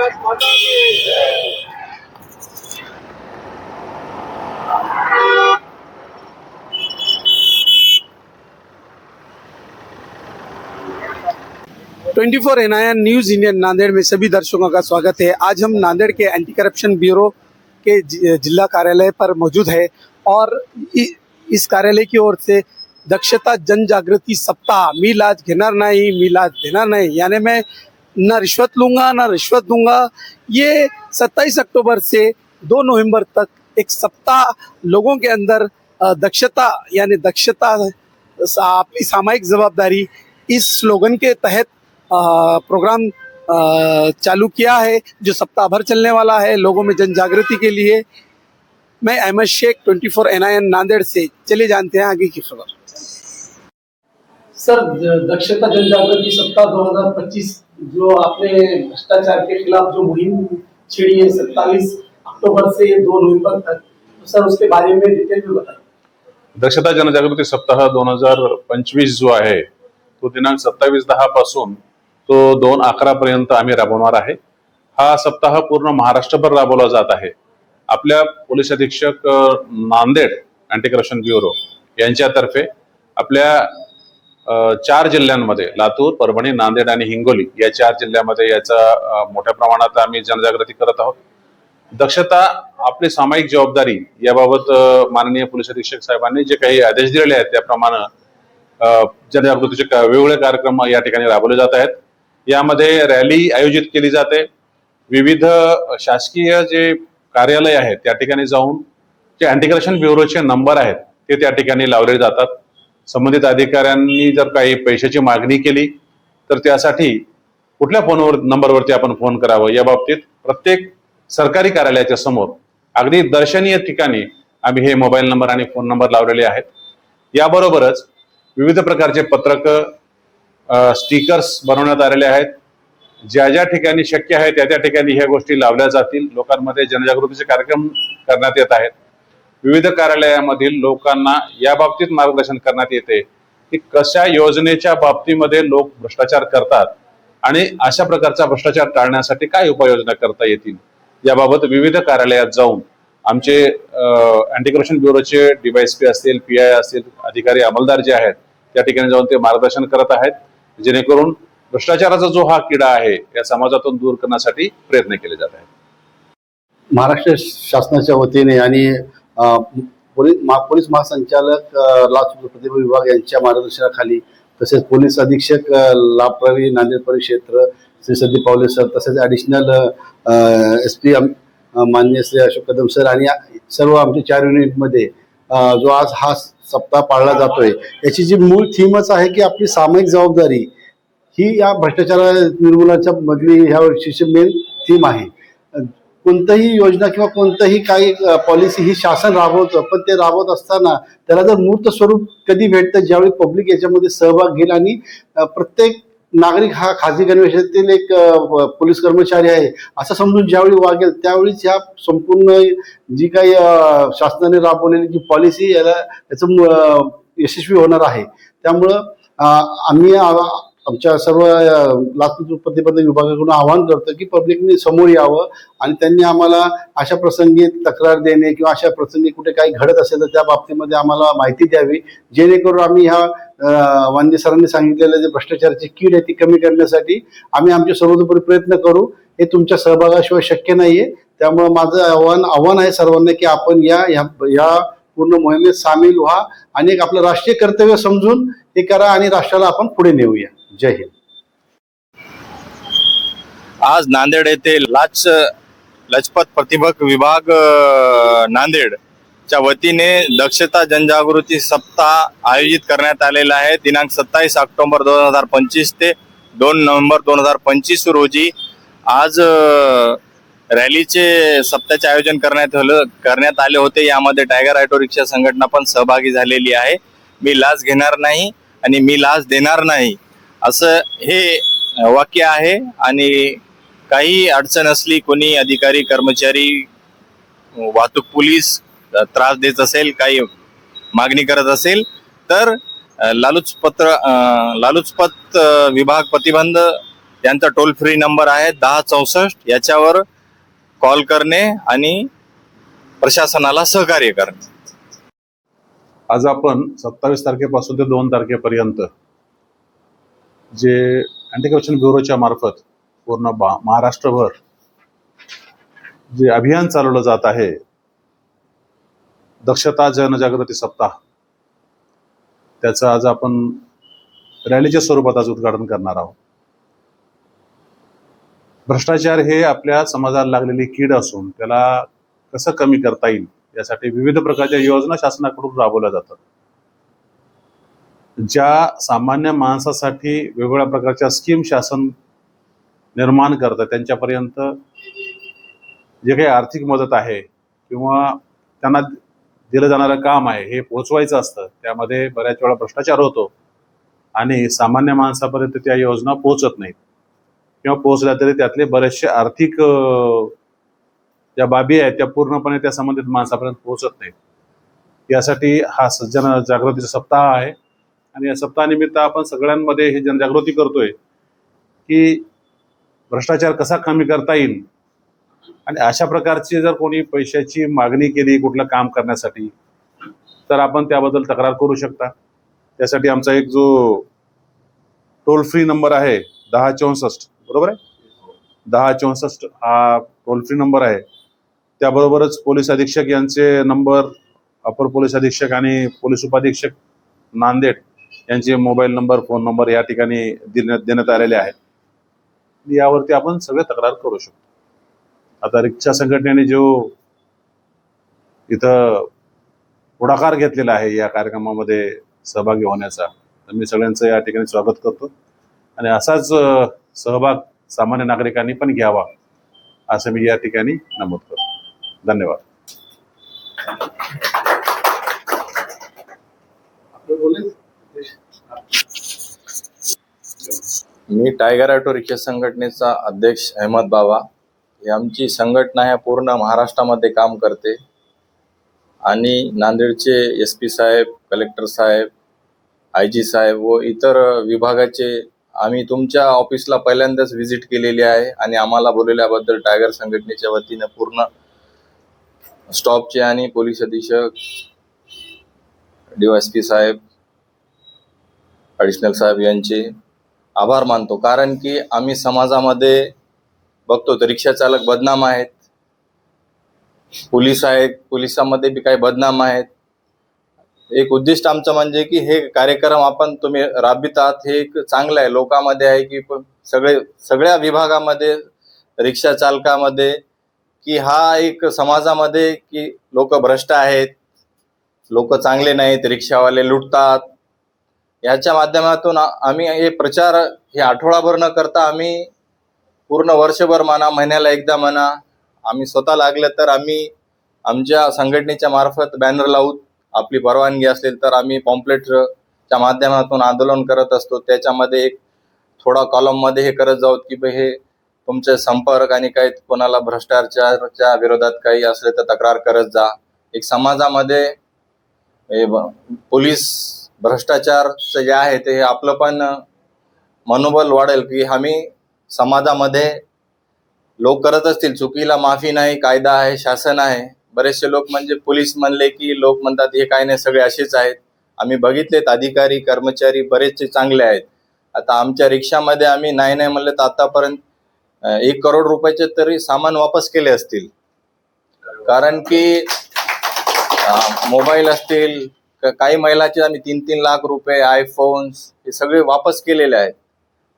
भारत माता की जय। 24 NIN news Indian Nanded में सभी दर्शकों का स्वागत है। आज हम नांदेड़ के एंटी करप्शन ब्यूरो के जिला कार्यालय पर मौजूद है और इस कार्यालय की ओर से दक्षता जन जागृति सप्ताह मी लाच घेणार नहीं मी लाच देणार नहीं, यानी मैं ना रिश्वत लूँगा ना रिश्वत दूंगा, ये 27 अक्टूबर से 2 नवंबर तक एक सप्ताह लोगों के अंदर दक्षता यानी दक्षता अपनी सामाजिक जवाबदारी इस स्लोगन के तहत प्रोग्राम चालू किया है, जो सप्ताह भर चलने वाला है लोगों में जन जागृति के लिए। मैं अहमद शेख 24 NIN नांदेड़ से। चलिए जानते हैं आगे की खबर। सर, दक्षता जन जागृति सप्ताह 2025 जो आपने भ्रष्टाचार के खिलाफ जो मुहिम छेड़ी है 27 अक्टूबर से 2 नवंबर तक, तो सर उसके बारे में डिटेल में बताइए। दक्षता जनजागृती सप्ताह 2025 जो आहे तो दिनांक 27/10 पासून तो 2/11 पर्यंत आम्ही राबवणार आहे। हा सप्ताह पूर्ण महाराष्ट्रभर राबवला जात आहे। आपल्या पोलीस अधीक्षक नांदेड अँटी करप्शन ब्युरो यांच्यातर्फे आपल्या 4 जिल्ह्यांमध्ये लातूर, परभणी, नांदेड आणि हिंगोली या 4 जिल्ह्यामध्ये याचा मोठ्या प्रमाणात आम्ही जनजागृती करत आहोत। दक्षता आपली सामाजिक जबाबदारी याबाबत माननीय पोलीस अधीक्षक साहेबांनी जे काही आदेश दिलेले आहेत त्याप्रमाणे जनजागृतीचे वेगवेगळे कार्यक्रम या ठिकाणी राबवले जात आहेत। यामध्ये रॅली आयोजित केली जाते। विविध शासकीय जे कार्यालय आहेत त्या ठिकाणी जाऊन जे अँटी करप्शन ब्युरोचे नंबर आहेत ते त्या ठिकाणी लावले जातात। संबंधित अधिकाऱ्यांनी जर काही पैशाची मागणी केली तर त्यासाठी कुठल्या नंबरवरती आपण फोन करावं या बाबतीत प्रत्येक सरकारी कार्यालयाच्या समोर अगदी दर्शनीय ठिकाणी आम्ही हे मोबाईल नंबर आणि फोन नंबर लावलेले आहेत। याबरोबरच विविध प्रकारचे पत्रक स्टिकर्स बनवण्यात आलेले आहेत। ज्या ज्या ठिकाणी शक्य आहे त्या त्या ठिकाणी ह्या गोष्टी लावल्या जातील। लोकांमध्ये जनजागृतीचे कार्यक्रम करण्यात येत आहेत। विविध कार्यालयामधील लोकांना या बाबतीत मार्गदर्शन करण्यात येते की कशा योजनेच्या बाबतीमध्ये लोक भ्रष्टाचार करतात आणि अशा प्रकारचा भ्रष्टाचार टाळण्यासाठी काय उपाययोजना करता येतील याबाबत विविध कार्यालयात जाऊन आमचे अँटी करप्शन ब्युरोचे DYSP असतील, PI असतील, अधिकारी अंमलदार जे आहेत त्या ठिकाणी जाऊन ते मार्गदर्शन करत आहेत, जेणेकरून भ्रष्टाचाराचा जो हा किडा आहे या समाजातून दूर करण्यासाठी प्रयत्न केले जात आहेत। महाराष्ट्र शासनाच्या वतीने आणि पोलीस महासंचालक लाचलुचपत विभाग यांच्या मार्गदर्शनाखाली तसेच पोलीस अधीक्षक लाप्रवी नांदेड परिक्षेत्र श्री संदीप पावले सर तसेच ॲडिशनल SP माननीय श्री अशोक कदम सर आणि सर्व आमच्या 4 युनिटमध्ये जो आज हा सप्ताह पाळला जातोय याची जी मूळ थीमच आहे की आपली सामाजिक जबाबदारी ही या भ्रष्टाचार निर्मूलनाच्या मधली ह्या वर्षीची मेन थीम आहे। कोणतीही योजना किंवा कोणतंही काही पॉलिसी ही शासन राबवतं, पण ते राबवत असताना त्याला जर मूर्त स्वरूप कधी भेटतं ज्यावेळी पब्लिक याच्यामध्ये सहभाग घेईल आणि प्रत्येक नागरिक हा खाजगी गणवेशातील एक पोलीस कर्मचारी आहे असं समजून ज्यावेळी वागेल त्यावेळीच ह्या संपूर्ण जी काही शासनाने राबवलेली जी पॉलिसी याचं यशस्वी होणार आहे। त्यामुळं आम्ही आमच्या सर्व लाचलुचपत प्रतिबंधक विभागाकडून आवाहन करतो की पब्लिकने समोर यावं आणि त्यांनी आम्हाला अशा प्रसंगी तक्रार देणे किंवा अशा प्रसंगी कुठे काही घडत असेल तर त्या बाबतीमध्ये आम्हाला माहिती द्यावी, जेणेकरून आम्ही ह्या वांदे सरांनी सांगितलेलं जे भ्रष्टाचाराची कीड आहे ती कमी करण्यासाठी आम्ही आमचे सर्वतोपरी प्रयत्न करू। हे तुमच्या सहभागाशिवाय शक्य नाहीये। त्यामुळे माझं आव्हान आहे सर्वांना की आपण या पूर्ण मोहिमेत सामील व्हा आणि एक आपलं राष्ट्रीय कर्तव्य समजून हे करा आणि राष्ट्राला आपण पुढे नेऊया। जय हिंद। आज नांदेड येथे लाचलुचपत प्रतिबंधक विभाग नांदेड च्या वतीने दक्षता जनजागृती सप्ताह आयोजित करण्यात आलेला आहे। दिनांक 27 ऑक्टोबर 2025 ते 2 नोव्हेंबर 2025 रोजी आज रॅलीचे सप्ताहाचे आयोजन करण्यात आले होते। यामध्ये टायगर ऑटो रिक्षा संघटना पण सहभागी झालेली आहे। मी लाच घेणार नाही आणि मी लाच देणार नाही असं हे वाक्य आहे आणि काही अडचण असली, कोणी अधिकारी कर्मचारी वाहतूक पोलीस त्रास देत असेल, काही मागणी करत असेल तर लालुचपत विभाग प्रतिबंध त्यांचा टोल फ्री नंबर आहे 1064, याच्यावर कॉल करणे आणि प्रशासनाला सहकार्य करणे. आज आपण 27 तारखेपासून ते 2 तारखेपर्यंत जे अँटी करप्शन ब्युरोच्या मार्फत पूर्ण महाराष्ट्रभर जे अभियान चालवलं जात आहे, दक्षता जनजागृती सप्ताह, त्याचं आज आपण रॅलीच्या स्वरूपात आज उद्घाटन करणार आहोत. भ्रष्टाचार हे आपल्या समाजाला लागलेली कीड असून त्याला कसं कमी करता येईल यासाठी विविध प्रकारच्या योजना शासनाकडून राबवल्या जातात. ज्या सामान्य माणसासाठी वेगवेगळ्या प्रकारच्या स्कीम शासन निर्माण करतं, त्यांच्यापर्यंत जे काही आर्थिक मदत आहे किंवा त्यांना दिलं जाणारं काम आहे हे पोहोचवायचं असतं, त्यामध्ये बऱ्याच वेळा भ्रष्टाचार होतो आणि सामान्य माणसापर्यंत त्या योजना पोहोचत नाहीत किंवा पोहोचल्या तरी त्यातले बरेचसे आर्थिक ज्या बाबी आहेत त्या पूर्णपणे त्या संबंधित माणसापर्यंत पोहोचत नाहीत. यासाठी हा जनजागृतीचा सप्ताह आहे आणि या सप्ताहानिमित्त आपण सगळ्यांमध्ये ही जनजागृती करतोय की भ्रष्टाचार कसा कमी करता येईल. आणि अशा प्रकारची जर कोणी पैशाची मागणी केली कुठलं काम करण्यासाठी तर आपण त्याबद्दल तक्रार करू शकता. त्यासाठी आमचा एक जो टोल फ्री नंबर आहे 1064, बरोबर आहे, 1064 हा टोल फ्री नंबर आहे. त्याबरोबरच पोलीस अधीक्षक यांचे नंबर, अपर पोलीस अधीक्षक आणि पोलीस उपाधीक्षक नांदेड यांचे मोबाईल नंबर, फोन नंबर या ठिकाणी देण्यात आलेले आहेत. यावरती आपण सगळे तक्रार करू शकतो. आता रिक्षा संघटनेने जो इथं पुढाकार घेतलेला आहे या कार्यक्रमामध्ये सहभागी होण्याचा, तर मी सगळ्यांचं या ठिकाणी स्वागत करतो आणि असाच सहभाग सामान्य नागरिकांनी पण घ्यावा असं मी या ठिकाणी नमूद करतो. धन्यवाद. मी टायगर ऑटो रिक्षा संघटनेचा अध्यक्ष अहमद बाबा. ही आमची संघटना ह्या पूर्ण महाराष्ट्रामध्ये काम करते आणि नांदेडचे SP साहेब, कलेक्टर साहेब, IG साहेब व इतर विभागाचे आम्ही तुमच्या ऑफिसला पहिल्यांदाच व्हिजिट केलेली आहे आणि आम्हाला बोलवल्याबद्दल टायगर संघटनेच्या वतीने पूर्ण स्टॉपचे आणि पोलीस अधीक्षक, DSP साहेब, ॲडिशनल साहेब यांचे आभार मानतो. कारण की आम्ही समाजामध्ये बघतो तर रिक्षा चालक बदनाम आहेत, पोलीस आहेत, पोलिसामध्ये बी काही बदनाम आहेत. एक उद्दिष्ट आमचं म्हणजे की हे कार्यक्रम आपण तुम्ही राबवितात हे एक चांगलं आहे, लोकांमध्ये आहे की सगळ्या विभागामध्ये, रिक्षा चालकामध्ये, की हा एक समाजामध्ये की लोक भ्रष्ट आहेत, लोक चांगले नाहीत, रिक्षावाले लुटतात. याच्या माध्यमातून आम्ही हे प्रचार हे आठवडाभर न करता आम्ही पूर्ण वर्षभर म्हणा, महिन्याला एकदा म्हणा, आम्ही स्वतः लागलं तर आम्ही आमच्या संघटनेच्या मार्फत बॅनर लावून आपली परवानगी असेल तर आम्ही पॉम्पलेटच्या माध्यमातून आंदोलन करत असतो. त्याच्यामध्ये एक थोडा कॉलममध्ये हे करत जाऊ की हे तुमचे संपर्क आणि काही कोणाला भ्रष्टाचाराच्या विरोधात काही असले तर तक्रार करत जा. एक समाजामध्ये पोलीस भ्रष्टाचारचं जे आहे ते आपलं पण मनोबल वाढेल की आम्ही समाजामध्ये लोक करत असतील चुकीला माफी नाही, कायदा आहे, शासन आहे. बरेचसे लोक म्हणजे पोलीस म्हणले की लोक म्हणतात हे काय नाही, सगळे असेच आहेत. आम्ही बघितलेत अधिकारी कर्मचारी बरेचसे चांगले आहेत. आता आमच्या रिक्षामध्ये आम्ही नाही म्हणले तर आतापर्यंत 1 करोड रुपयाचे तरी सामान वापस केले असतील. कारण की मोबाईल असतील, काही महिलाचे आम्ही 3-3 लाख रुपये, आयफोन्स हे सगळे वापस केलेले आहेत.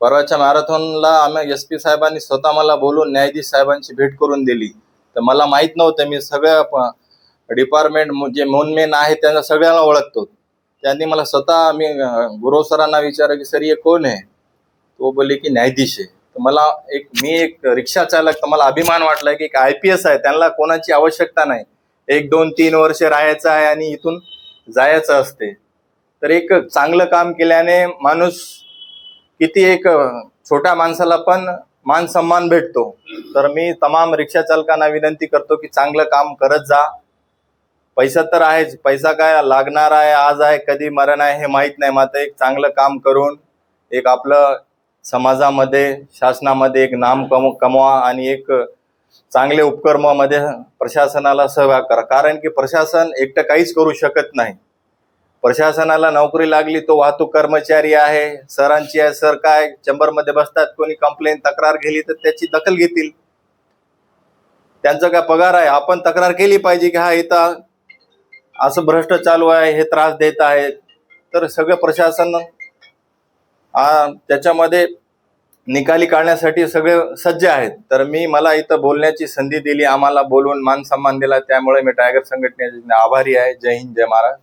परवाच्या मॅरेथॉनला आम्ही SP साहेबांनी स्वतः मला बोलून न्यायाधीश साहेबांची भेट करून दिली. तर मला माहीत नव्हतं, मी सगळ्या डिपार्टमेंट जे मेन आहे त्यांना सगळ्यांना ओळखतो. त्यांनी मला स्वतः, मी गुरव सरांना विचारलं की सर हे कोण आहे, तो बोलले की न्यायाधीश आहे. तर मला मी एक रिक्षा चालक, तर मला अभिमान वाटला की एक IPS आहे, त्यांना कोणाची आवश्यकता नाही, 1-2-3 वर्ष राहायचं आहे आणि इथून जायचं असते. तर एक चांगलं काम केल्याने माणूस किती एक छोट्या माणसाला पण मान सन्मान भेटतो. तर मी तमाम रिक्षा चालकांना विनंती करतो की चांगलं काम करत जा. पैसा तर आहेच, पैसा काय लागणार आहे, आज आहे, कधी मरण आहे हे माहीत नाही. मात्र एक चांगलं काम करून एक आपलं समाजामध्ये शासनामध्ये एक नाम कमवा आणि एक चांगले उपक्रमामध्ये प्रशासनाला सहभाग करा. कारण की प्रशासन एकटं काहीच करू शकत नाही. प्रशासनाला नोकरी लागली तो वाहतूक कर्मचारी आहे, सरांची आहे, सर काय चेंबरमध्ये बसतात, कोणी कंप्लेंट तक्रार गेली तर त्याची दखल घेतील. त्यांचा काय पगार आहे. आपण तक्रार केली पाहिजे की हा इथं असं भ्रष्ट चालू आहे, हे त्रास देत आहे. तर सगळं प्रशासन त्याच्यामध्ये निकाली काढण्यासाठी सगळे सज्ज आहेत. तर मला इथं बोलण्याची संधी दिली, आम्हाला बोलवून मान सन्मान दिला, त्यामुळे मी टायगर संघटनेचे आभारी आहे. जय हिंद, जय महाराज.